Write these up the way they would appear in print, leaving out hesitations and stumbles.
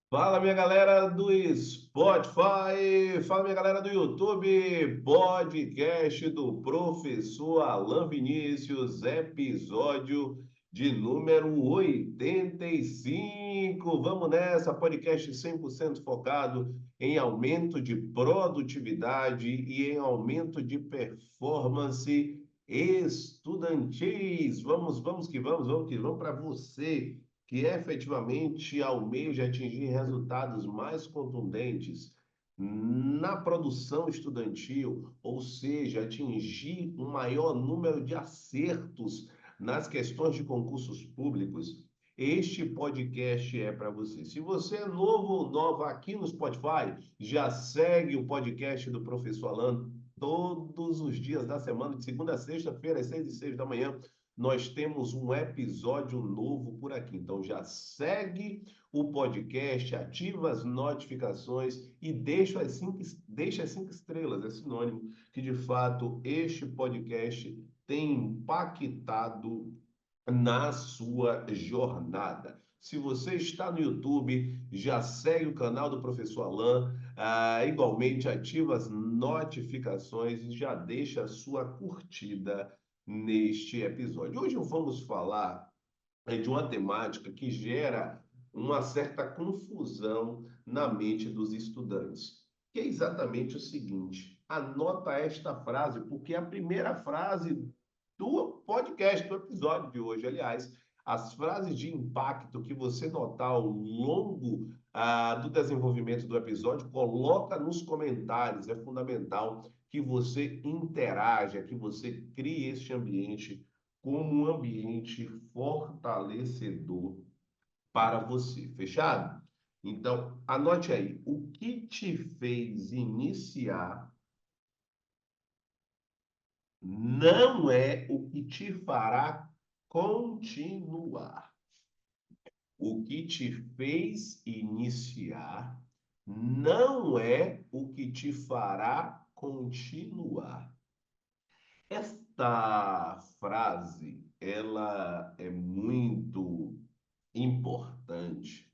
Fala, minha galera do Spotify, fala, minha galera do YouTube, podcast do professor Alan Vinícius, episódio de número 85. Vamos nessa, podcast 100% focado em aumento de produtividade e em aumento de performance estudantis. Vamos que vamos para você que efetivamente almeja atingir resultados mais contundentes na produção estudantil, ou seja, atingir um maior número de acertos nas questões de concursos públicos, este podcast é para você. Se você é novo ou nova aqui no Spotify, já segue o podcast do Professor Alan todos os dias da semana, de segunda a sexta-feira, às 6h06 da manhã nós temos um episódio novo por aqui. Então já segue o podcast, ativa as notificações e deixa as cinco estrelas. É sinônimo que, de fato, este podcast tem impactado na sua jornada. Se você está no YouTube, já segue o canal do Professor Alan, igualmente ativa as notificações e já deixa a sua curtida neste episódio. Hoje vamos falar de uma temática que gera uma certa confusão na mente dos estudantes, que é exatamente o seguinte: anota esta frase, porque é a primeira frase do podcast, do episódio de hoje. Aliás, as frases de impacto que você notar ao longo do desenvolvimento do episódio, coloca nos comentários. É fundamental que você interaja, que você crie este ambiente como um ambiente fortalecedor para você. Fechado? Então, anote aí. O que te fez iniciar não é o que te fará continuar. O que te fez iniciar não é o que te fará continuar. Esta frase, ela é muito importante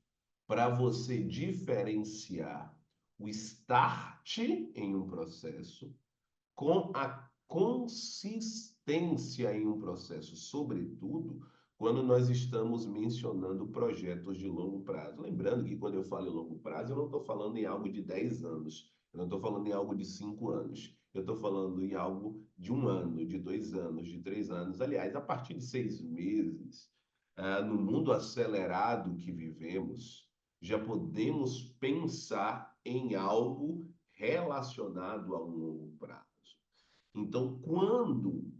para você diferenciar o start em um processo com a consistência em um processo, sobretudo quando nós estamos mencionando projetos de longo prazo. Lembrando que quando eu falo em longo prazo, eu não estou falando em algo de 10 anos, eu não estou falando em algo de 5 anos, eu estou falando em algo de 1 ano, de 2 anos, de 3 anos. Aliás, a partir de 6 meses, no mundo acelerado que vivemos, já podemos pensar em algo relacionado a um longo prazo. Então, quando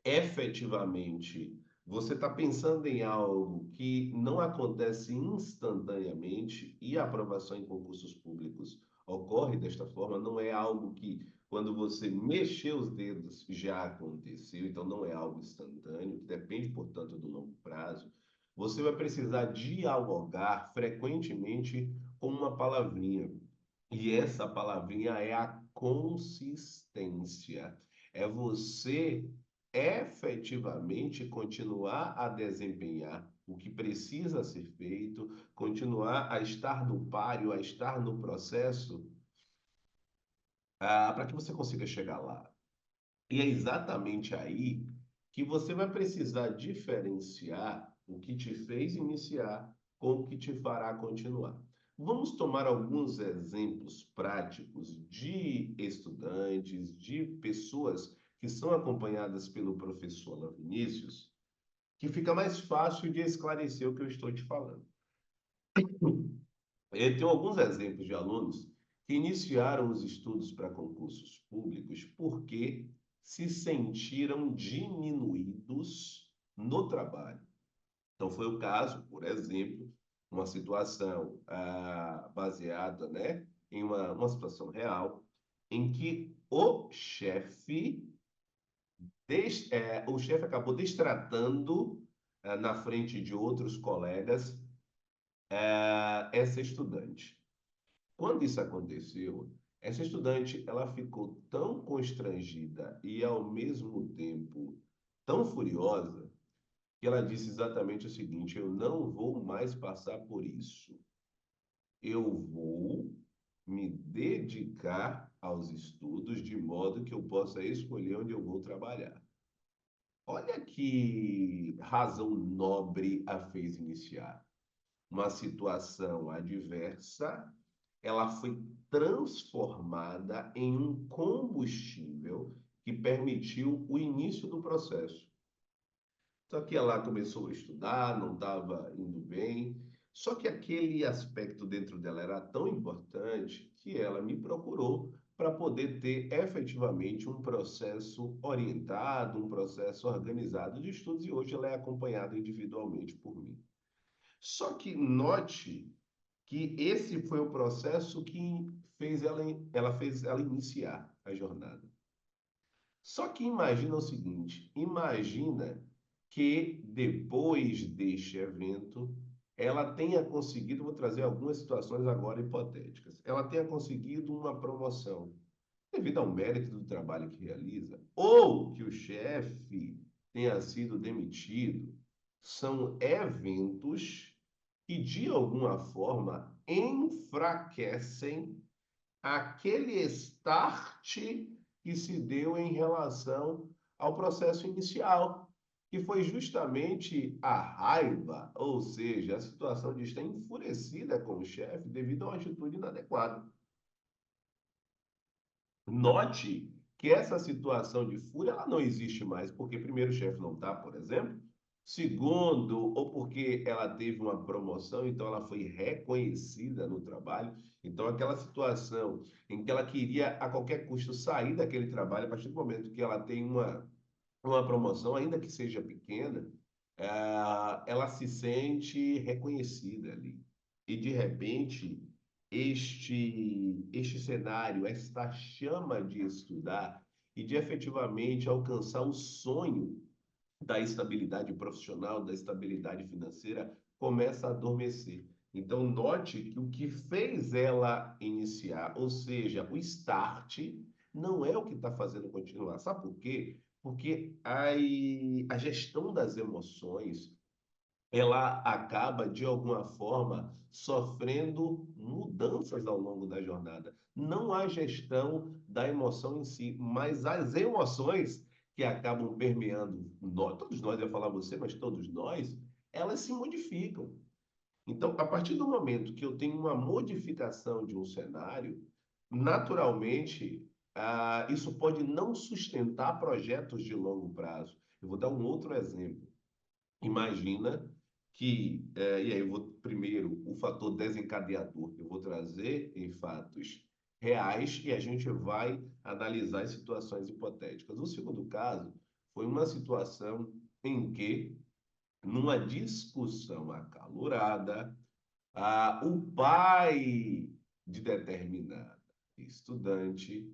efetivamente você está pensando em algo que não acontece instantaneamente e a aprovação em concursos públicos ocorre desta forma, não é algo que, quando você mexer os dedos, já aconteceu, então não é algo instantâneo, que depende, portanto, do longo prazo, você vai precisar dialogar frequentemente com uma palavrinha. E essa palavrinha é a consistência. É você efetivamente continuar a desempenhar o que precisa ser feito, continuar a estar no páreo, a estar no processo, para que você consiga chegar lá. E é exatamente aí que você vai precisar diferenciar o que te fez iniciar com o que te fará continuar. Vamos tomar alguns exemplos práticos de estudantes, de pessoas que são acompanhadas pelo professor Alan Vinícius, que fica mais fácil de esclarecer o que eu estou te falando. Eu tenho alguns exemplos de alunos que iniciaram os estudos para concursos públicos porque se sentiram diminuídos no trabalho. Então, foi o caso, por exemplo, uma situação baseada, né, em uma situação real, em que o chefe acabou destratando, na frente de outros colegas, essa estudante. Quando isso aconteceu, essa estudante ela ficou tão constrangida e ao mesmo tempo tão furiosa que ela disse exatamente o seguinte: eu não vou mais passar por isso. eu vou me dedicar aos estudos de modo que eu possa escolher onde eu vou trabalhar. Olha que razão nobre a fez iniciar. Uma situação adversa, ela foi transformada em um combustível que permitiu o início do processo. Só que ela começou a estudar, não estava indo bem. Só que aquele aspecto dentro dela era tão importante que ela me procurou para poder ter efetivamente um processo orientado, um processo organizado de estudos, e hoje ela é acompanhada individualmente por mim. Só que note que esse foi o processo que fez ela iniciar a jornada. Só que imagina o seguinte, imagina que depois deste evento, ela tenha conseguido, vou trazer algumas situações agora hipotéticas, ela tenha conseguido uma promoção devido ao mérito do trabalho que realiza, ou que o chefe tenha sido demitido. São eventos que, de alguma forma, enfraquecem aquele start que se deu em relação ao processo inicial, que foi justamente a raiva, ou seja, a situação de estar enfurecida com o chefe devido a uma atitude inadequada. Note que essa situação de fúria ela não existe mais, porque primeiro o chefe não está, por exemplo. Segundo, ou porque ela teve uma promoção, então ela foi reconhecida no trabalho. Então, aquela situação em que ela queria a qualquer custo sair daquele trabalho, a partir do momento que ela tem uma promoção, ainda que seja pequena, ela se sente reconhecida ali. E, de repente, este cenário, esta chama de estudar e de efetivamente alcançar o sonho da estabilidade profissional, da estabilidade financeira, começa a adormecer. Então, note que o que fez ela iniciar, ou seja, o start, não é o que está fazendo continuar. Sabe por quê? Porque a gestão das emoções, ela acaba, de alguma forma, sofrendo mudanças ao longo da jornada. Não a gestão da emoção em si, mas as emoções que acabam permeando nós, todos nós, eu ia falar você, mas todos nós, elas se modificam. Então, a partir do momento que eu tenho uma modificação de um cenário, naturalmente, isso pode não sustentar projetos de longo prazo. Eu vou dar um outro exemplo. Imagina que, e aí eu vou primeiro o fator desencadeador, eu vou trazer em fatos reais e a gente vai analisar as situações hipotéticas. O segundo caso foi uma situação em que, numa discussão acalorada, o pai de determinada estudante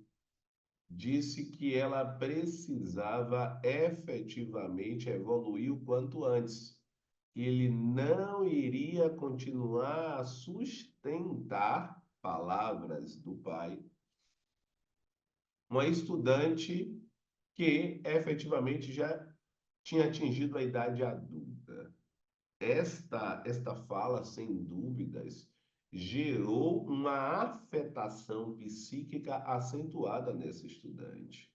disse que ela precisava efetivamente evoluir o quanto antes. Ele não iria continuar a sustentar, palavras do pai, uma estudante que efetivamente já tinha atingido a idade adulta. Esta fala, sem dúvidas, gerou uma afetação psíquica acentuada nessa estudante.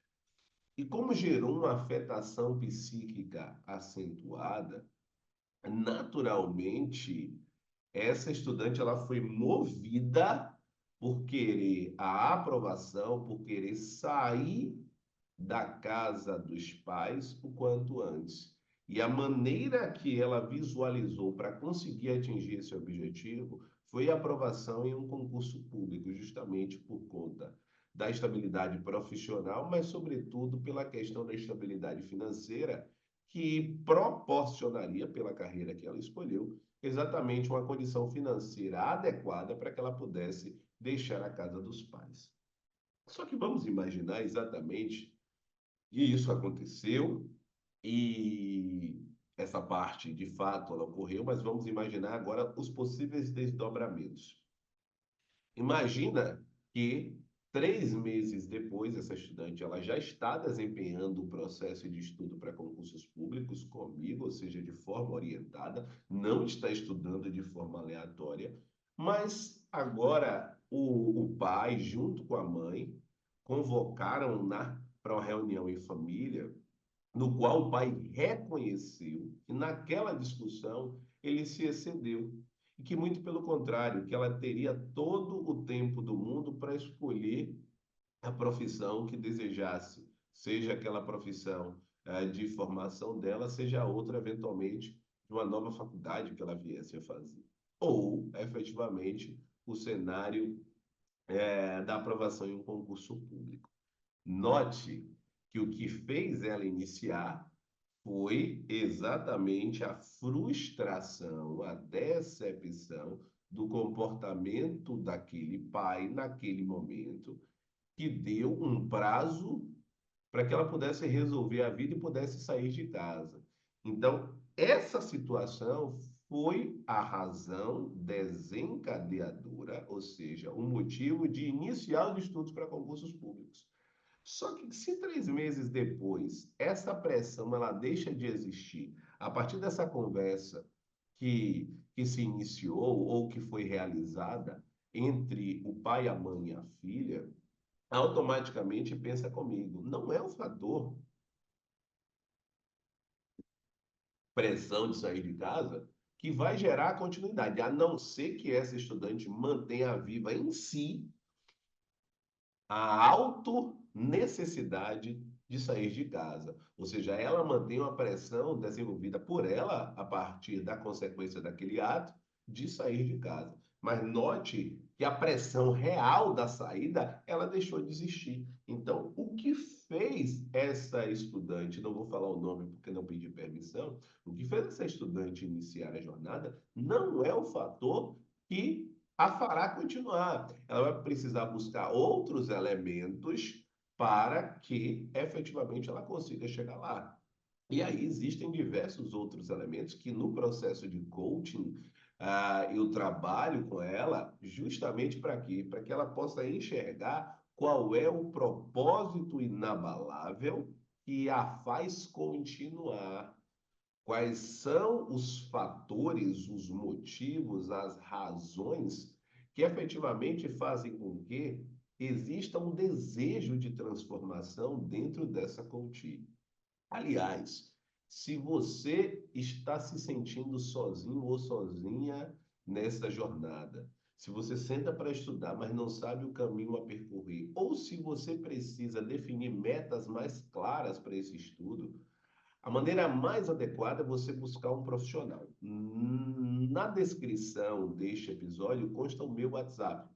E como gerou uma afetação psíquica acentuada, naturalmente, essa estudante ela foi movida por querer a aprovação, por querer sair da casa dos pais o quanto antes. E a maneira que ela visualizou para conseguir atingir esse objetivo foi a aprovação em um concurso público, justamente por conta da estabilidade profissional, mas, sobretudo, pela questão da estabilidade financeira, que proporcionaria, pela carreira que ela escolheu, exatamente uma condição financeira adequada para que ela pudesse deixar a casa dos pais. Só que vamos imaginar exatamente e isso aconteceu, e essa parte, de fato, ela ocorreu, mas vamos imaginar agora os possíveis desdobramentos. Imagina que 3 meses depois, essa estudante ela já está desempenhando o processo de estudo para concursos públicos comigo, ou seja, de forma orientada, não está estudando de forma aleatória, Mas agora o pai, junto com a mãe, convocaram-na para uma reunião em família, no qual o pai reconheceu que naquela discussão ele se excedeu. E que, muito pelo contrário, que ela teria todo o tempo do mundo para escolher a profissão que desejasse, seja aquela profissão de formação dela, seja outra, eventualmente, de uma nova faculdade que ela viesse a fazer. Ou, efetivamente, o cenário da aprovação em um concurso público. Note que o que fez ela iniciar foi exatamente a frustração, a decepção do comportamento daquele pai naquele momento, que deu um prazo para que ela pudesse resolver a vida e pudesse sair de casa. Então, essa situação foi a razão desencadeadora, ou seja, o motivo de iniciar os estudos para concursos públicos. Só que se 3 meses depois essa pressão ela deixa de existir, a partir dessa conversa que se iniciou ou que foi realizada entre o pai, a mãe e a filha, automaticamente pensa comigo, não é o fator pressão de sair de casa que vai gerar a continuidade, a não ser que essa estudante mantenha viva em si a auto-necessidade de sair de casa. Ou seja, ela mantém uma pressão desenvolvida por ela a partir da consequência daquele ato de sair de casa. Mas note que a pressão real da saída, ela deixou de existir. Então, o que fez essa estudante, não vou falar o nome porque não pedi permissão, o que fez essa estudante iniciar a jornada não é o fator que a fará continuar. Ela vai precisar buscar outros elementos para que efetivamente ela consiga chegar lá. E aí existem diversos outros elementos que no processo de coaching eu trabalho com ela justamente para quê? Para que ela possa enxergar qual é o propósito inabalável que a faz continuar. Quais são os fatores, os motivos, as razões que efetivamente fazem com que exista um desejo de transformação dentro dessa coaching? Aliás, se você está se sentindo sozinho ou sozinha nessa jornada, se você senta para estudar, mas não sabe o caminho a percorrer, ou se você precisa definir metas mais claras para esse estudo, a maneira mais adequada é você buscar um profissional. Na descrição deste episódio consta o meu WhatsApp.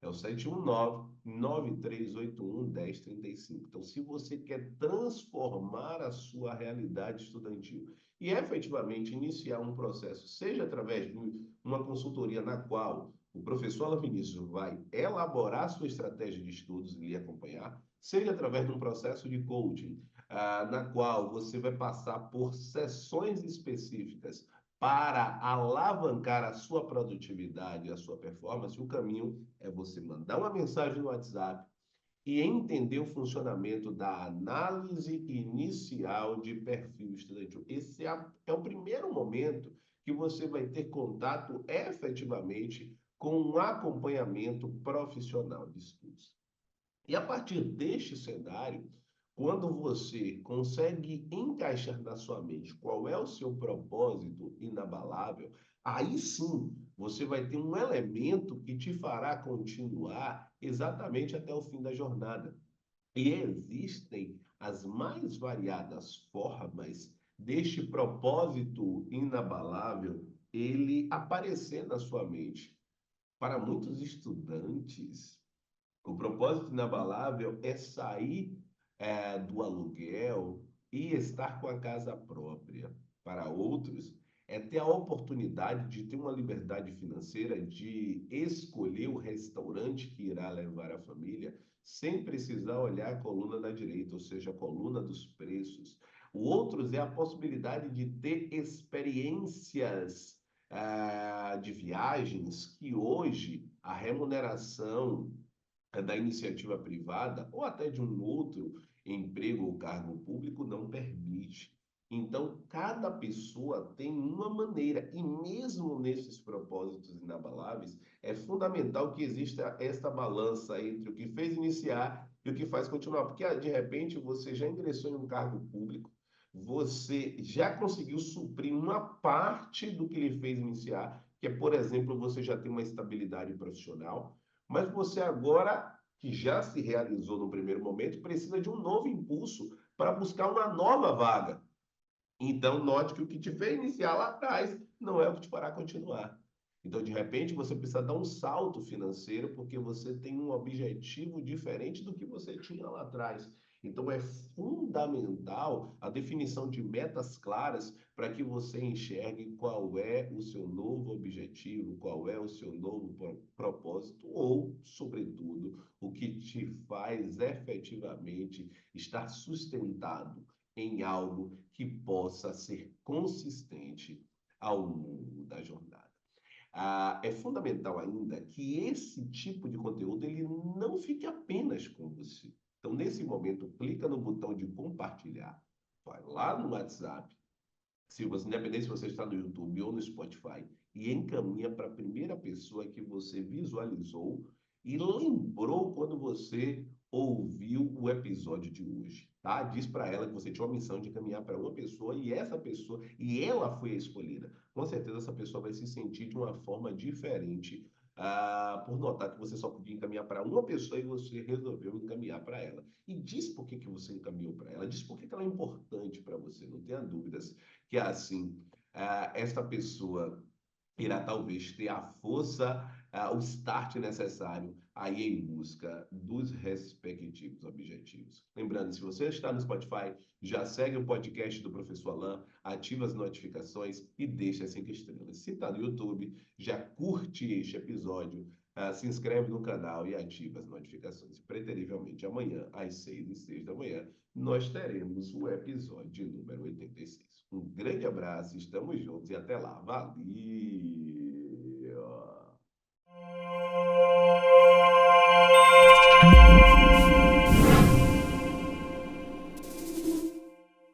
É o 719-9381-1035. Então, se você quer transformar a sua realidade estudantil e efetivamente iniciar um processo, seja através de uma consultoria na qual o professor Alan Vinícius vai elaborar a sua estratégia de estudos e lhe acompanhar, seja através de um processo de coaching, na qual você vai passar por sessões específicas para alavancar a sua produtividade, a sua performance, o caminho é você mandar uma mensagem no WhatsApp e entender o funcionamento da análise inicial de perfil estudantil. Esse é o primeiro momento que você vai ter contato efetivamente com um acompanhamento profissional de estudos. E a partir deste cenário, quando você consegue encaixar na sua mente qual é o seu propósito inabalável, aí sim você vai ter um elemento que te fará continuar exatamente até o fim da jornada. E existem as mais variadas formas deste propósito inabalável ele aparecer na sua mente. Para muitos estudantes, o propósito inabalável é sair do aluguel e estar com a casa própria. Para outros, é ter a oportunidade de ter uma liberdade financeira, de escolher o restaurante que irá levar a família, sem precisar olhar a coluna da direita, ou seja, a coluna dos preços. O outros é a possibilidade de ter experiências de viagens que hoje a remuneração da iniciativa privada ou até de um outro emprego ou cargo público não permite. Então, cada pessoa tem uma maneira, e mesmo nesses propósitos inabaláveis, é fundamental que exista esta balança entre o que fez iniciar e o que faz continuar, porque de repente você já ingressou em um cargo público, você já conseguiu suprir uma parte do que lhe fez iniciar, que é, por exemplo, você já tem uma estabilidade profissional, mas você agora, que já se realizou no primeiro momento, precisa de um novo impulso para buscar uma nova vaga. Então, note que o que te fez iniciar lá atrás não é o que te fará continuar. Então, de repente, você precisa dar um salto financeiro porque você tem um objetivo diferente do que você tinha lá atrás. Então, é fundamental a definição de metas claras para que você enxergue qual é o seu novo objetivo, qual é o seu novo propósito ou, sobretudo, o que te faz efetivamente estar sustentado em algo que possa ser consistente ao longo da jornada. É fundamental ainda que esse tipo de conteúdo ele não fique apenas com você. Então, nesse momento, clica no botão de compartilhar, vai lá no WhatsApp, se você, independente se você está no YouTube ou no Spotify, e encaminha para a primeira pessoa que você visualizou e lembrou quando você ouviu o episódio de hoje, tá? Diz para ela que você tinha uma missão de encaminhar para uma pessoa e essa pessoa, e ela foi a escolhida. Com certeza essa pessoa vai se sentir de uma forma diferente, por notar que você só podia encaminhar para uma pessoa e você resolveu encaminhar para ela. E diz por que que você encaminhou para ela, diz por que que ela é importante para você, não tenha dúvidas que assim, esta pessoa irá talvez ter a força, o start necessário aí em busca dos respectivos objetivos. Lembrando, se você está no Spotify, já segue o podcast do Professor Alain, ativa as notificações e deixa as 5 estrelas. Se está no YouTube, já curte este episódio, se inscreve no canal e ativa as notificações. Preterivelmente amanhã, às 6h06 da manhã, nós teremos o episódio número 86. Um grande abraço, estamos juntos e até lá. Valeu!